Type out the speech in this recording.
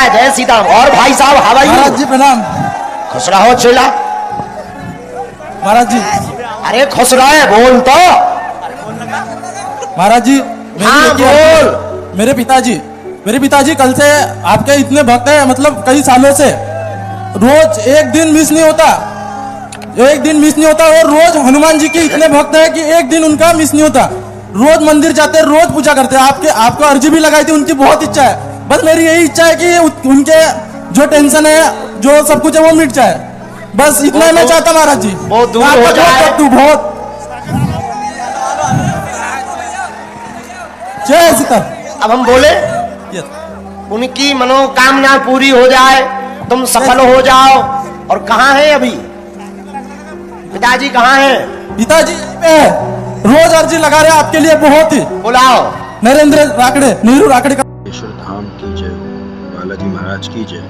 जय सीताराम। और भाई साहब हाउ आर यू? महाराज जी प्रणाम। खुश रहो चेला। महाराज जी, अरे खुश रहे, बोल तो। महाराज जी हाँ बोल। मेरे पिताजी कल से आपके इतने भक्त हैं, मतलब कई सालों से रोज एक दिन मिस नहीं होता, और रोज हनुमान जी के इतने भक्त हैं कि एक दिन उनका मिस नहीं होता। रोज मंदिर जाते हैं, रोज पूजा करते हैं। आपको अर्जी भी लगाई थी, उनकी बहुत इच्छा है। बस मेरी यही इच्छा है कि उनके जो टेंशन है, जो सब कुछ है, वो मिट जाए। बस इतना ही मैं चाहता महाराज जी। वो दूर हो जाए। तू बहुत जय सीताराम। अब हम बोले उनकी मनोकामना पूरी हो जाए, तुम सफल हो जाओ। और कहाँ है अभी पिताजी? कहाँ है पिताजी? रोज अर्जी लगा रहे हैं आपके लिए, बहुत ही। बुलाओ। नेहरू राकड़े का धाम की जय, बालाजी महाराज की जय।